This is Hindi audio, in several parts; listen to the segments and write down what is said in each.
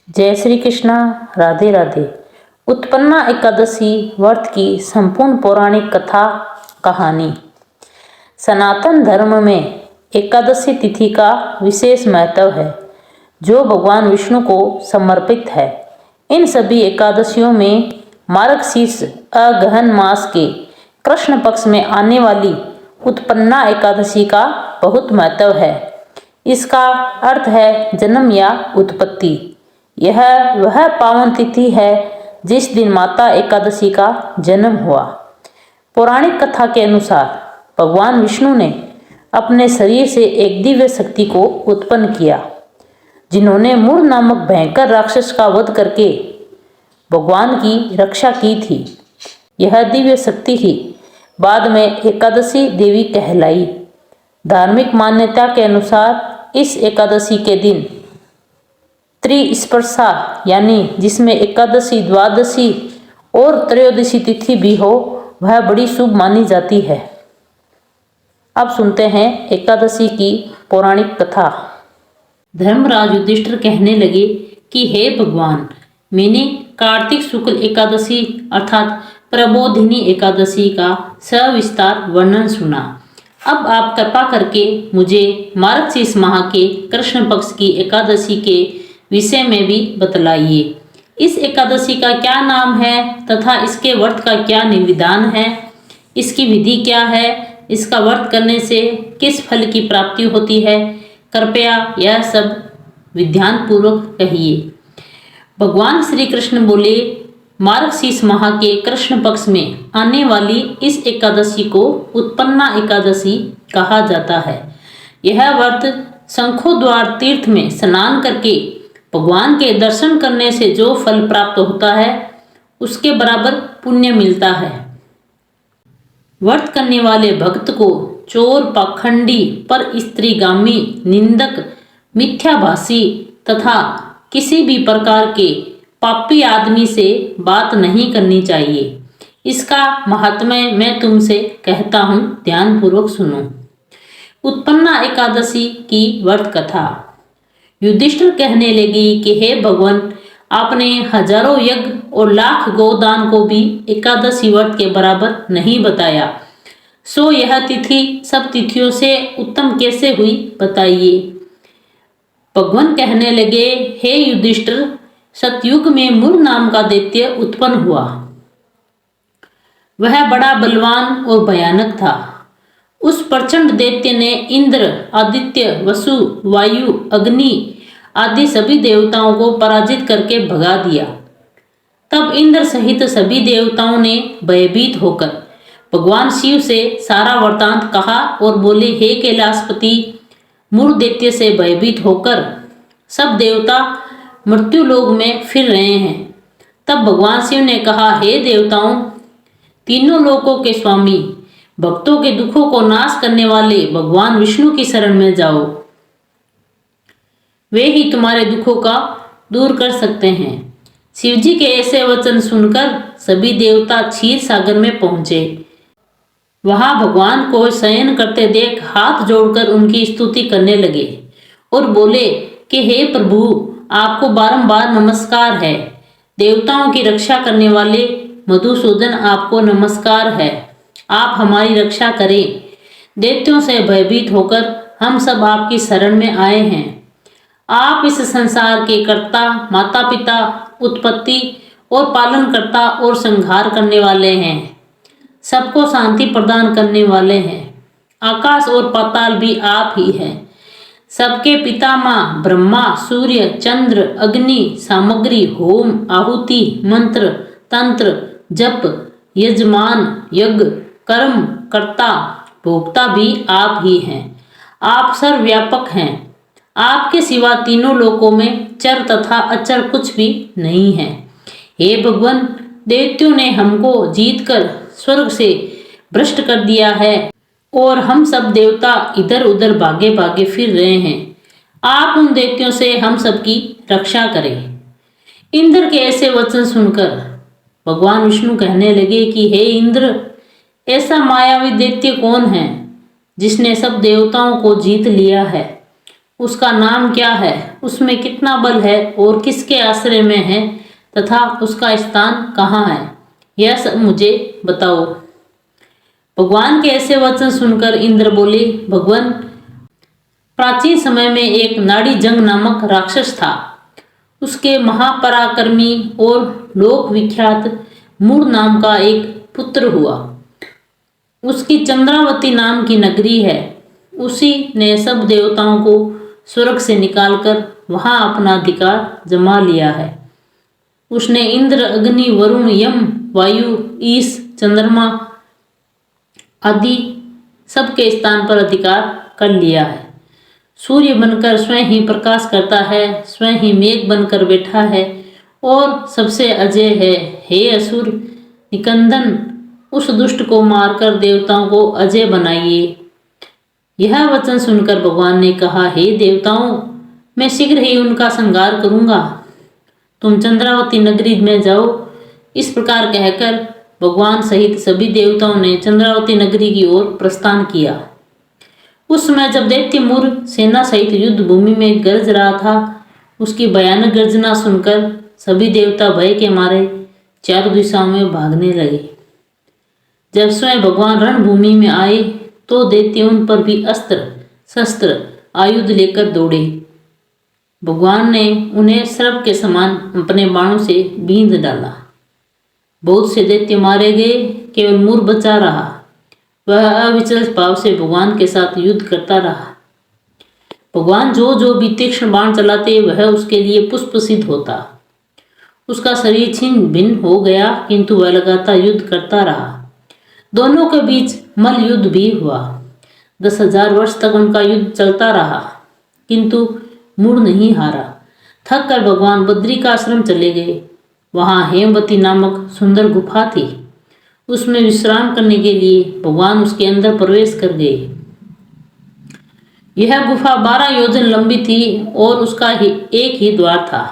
जय श्री कृष्णा। राधे राधे। उत्पन्ना एकादशी व्रत की संपूर्ण पौराणिक कथा कहानी। सनातन धर्म में एकादशी तिथि का विशेष महत्व है जो भगवान विष्णु को समर्पित है। इन सभी एकादशियों में मार्गशीर्ष अगहन मास के कृष्ण पक्ष में आने वाली उत्पन्ना एकादशी का बहुत महत्व है। इसका अर्थ है जन्म या उत्पत्ति। यह वह पावन तिथि है जिस दिन माता एकादशी का जन्म हुआ। पौराणिक कथा के अनुसार भगवान विष्णु ने अपने शरीर से एक दिव्य शक्ति को उत्पन्न किया जिन्होंने मूर नामक भयंकर राक्षस का वध करके भगवान की रक्षा की थी। यह दिव्य शक्ति ही बाद में एकादशी देवी कहलाई। धार्मिक मान्यता के अनुसार इस एकादशी के दिन त्रिस्पर्शा यानी जिसमें एकादशी, द्वादशी और त्रयोदशी तिथि भी हो वह बड़ी शुभ मानी जाती है। अब सुनते हैं एकादशी की पौराणिक कथा। धर्मराज युधिष्ठिर कहने लगे कि हे भगवान, मैंने कार्तिक शुक्ल एकादशी अर्थात प्रबोधिनी एकादशी का सविस्तार वर्णन सुना। अब आप कृपा करके मुझे मार्गशीर्ष माह के कृष्ण पक्ष की एकादशी के विषय में भी बतलाइए। इस एकादशी का क्या नाम है तथा इसके व्रत का क्या विधान है, इसकी विधि क्या है, इसका व्रत करने से किस फल की प्राप्ति होती है, कृपया यह सब विधान पूर्वक कहिए। भगवान श्री कृष्ण बोले, मार्गशीर्ष माह के कृष्ण पक्ष में आने वाली इस एकादशी को उत्पन्ना एकादशी कहा जाता है। यह व्रत शंखोद्वार तीर्थ में स्नान करके भगवान के दर्शन करने से जो फल प्राप्त होता है उसके बराबर पुण्य मिलता है। व्रत करने वाले भक्त को चोर, पाखंडी, पर स्त्रीगामी, निंदक, मिथ्याभाषी तथा किसी भी प्रकार के पापी आदमी से बात नहीं करनी चाहिए। इसका महात्म्य मैं तुमसे कहता हूँ, ध्यानपूर्वक सुनो। उत्पन्ना एकादशी की व्रत कथा। युधिष्ठिर कहने लगी कि हे भगवान, आपने हजारों यज्ञ और लाख गोदान को भी एकादशी व्रत के बराबर नहीं बताया, सो यह तिथि सब तिथियों से उत्तम कैसे हुई बताइए। भगवान कहने लगे, हे युधिष्ठिर, सतयुग में मूर नाम का दैत्य उत्पन्न हुआ। वह बड़ा बलवान और भयानक था। उस प्रचंड दैत्य ने इंद्र, आदित्य, वसु, वायु, अग्नि आदि सभी देवताओं को पराजित करके भगा दिया। तब इंद्र सहित सभी देवताओं ने भयभीत होकर भगवान शिव से सारा वृत्तांत कहा और बोले, हे कैलाशपति, मूर दैत्य से भयभीत होकर सब देवता मृत्यु लोक में फिर रहे हैं। तब भगवान शिव ने कहा, हे देवताओं, तीनों लोकों के स्वामी, भक्तों के दुखों को नाश करने वाले भगवान विष्णु की शरण में जाओ। वे ही तुम्हारे दुखों का दूर कर सकते हैं। शिवजी के ऐसे वचन सुनकर सभी देवता क्षीर सागर में पहुंचे। वहां भगवान को शयन करते देख हाथ जोड़कर उनकी स्तुति करने लगे और बोले कि हे प्रभु, आपको बारंबार नमस्कार है। देवताओं की रक्षा करने वाले मधुसूदन, आपको नमस्कार है। आप हमारी रक्षा करें। दैत्यों से भयभीत होकर हम सब आपकी शरण में आए हैं। आप इस संसार के कर्ता, माता पिता, उत्पत्ति और पालन करता और संहार करने वाले हैं। सबको शांति प्रदान करने वाले हैं। आकाश और पाताल भी आप ही हैं। सबके पितामह ब्रह्मा, सूर्य, चंद्र, अग्नि, सामग्री, होम, आहुति, मंत्र, तंत्र, जप, यजमान, यज्ञ, कर्म, कर्ता, भोक्ता भी आप ही हैं। आप सर्वव्यापक हैं। आपके सिवा तीनों लोकों में चर तथा अचर कुछ भी नहीं है। हे भगवान, दैत्यों ने हमको जीतकर स्वर्ग से भ्रष्ट कर दिया है और हम सब देवता इधर उधर भागे भागे फिर रहे हैं। आप उन दैत्यों से हम सबकी रक्षा करें। इंद्र के ऐसे वचन सुनकर भगवान विष्णु कहने लगे कि हे इंद्र, ऐसा मायावी दैत्य कौन है जिसने सब देवताओं को जीत लिया है। उसका नाम क्या है, उसमें कितना बल है और किसके आश्रय में है तथा उसका स्थान कहाँ है, यह सब मुझे बताओ। भगवान के ऐसे वचन सुनकर इंद्र बोले, भगवान, प्राचीन समय में एक नाड़ी जंग नामक राक्षस था। उसके महापराक्रमी और लोक विख्यात मूर नाम का एक पुत्र हुआ। उसकी चंद्रावती नाम की नगरी है। उसी ने सब देवताओं को स्वर्ग से निकालकर वहां अपना अधिकार जमा लिया है। उसने इंद्र, अग्नि, वरुण, यम, वायु, ईश, चंद्रमा आदि सबके स्थान पर अधिकार कर लिया है। सूर्य बनकर स्वयं ही प्रकाश करता है, स्वयं ही मेघ बनकर बैठा है और सबसे अजय है। हे असुर निकंदन, उस दुष्ट को मारकर देवताओं को अजय बनाइए। यह वचन सुनकर भगवान ने कहा, हे देवताओं, मैं शीघ्र ही उनका संहार करूंगा। तुम चंद्रावती नगरी में जाओ। इस प्रकार कहकर भगवान सहित सभी देवताओं ने चंद्रावती नगरी की ओर प्रस्थान किया। उस समय जब दैत्य मूर सेना सहित युद्ध भूमि में गरज रहा था, उसकी भयानक गर्जना सुनकर सभी देवता भय के मारे चारों दिशाओं में भागने लगे। जब स्वयं भगवान रणभूमि में आए तो दैत्य उन पर भी अस्त्र शस्त्र आयुध लेकर दौड़े। भगवान ने उन्हें सर्प के समान अपने बाणों से बींध डाला। बहुत से दैत्य मारे गए, केवल मूर बचा रहा। वह अविचल भाव से भगवान के साथ युद्ध करता रहा। भगवान जो भी तीक्ष्ण बाण चलाते वह उसके लिए पुष्प सिद्ध होता। उसका शरीर छिन्न भिन्न हो गया, किंतु वह लगातार युद्ध करता रहा। दोनों के बीच मल युद्ध भी हुआ। 10,000 वर्ष तक उनका युद्ध चलता रहा, किंतु मूर नहीं हारा। थक कर भगवान बद्री का आश्रम चले गए। वहां हेमवती नामक सुंदर गुफा थी। उसमें विश्राम करने के लिए भगवान उसके अंदर प्रवेश कर गए। यह गुफा 12 योजन लंबी थी और उसका एक ही द्वार था।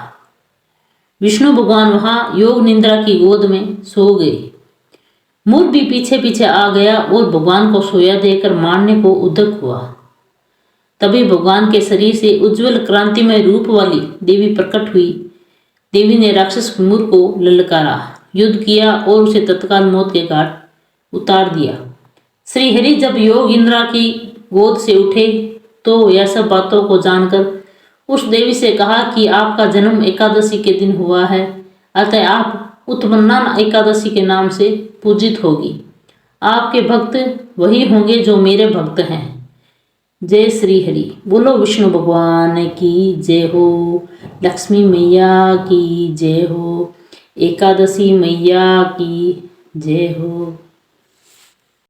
विष्णु भगवान वहां योग निद्रा की गोद में सो गए। मूर भी पीछे पीछे आ गया और भगवान को सोया देकर मारने को उद्यत हुआ। तभी भगवान के शरीर से उज्जवल क्रांतिमय रूप वाली देवी प्रकट हुई। देवी ने राक्षस मूर को ललकारा, युद्ध किया और उसे तत्काल मौत के घाट उतार दिया। श्री हरि जब योग इंद्रा की गोद से उठे तो यह सब बातों को जानकर उस देवी से कहा कि आपका जन्म एकादशी के दिन हुआ है, अतः आप उत्पन्ना एकादशी के नाम से पूजित होगी। आपके भक्त वही होंगे जो मेरे भक्त हैं। जय श्री हरि। बोलो विष्णु भगवान की जय हो, लक्ष्मी मैया की जय हो, एकादशी मैया की जय हो।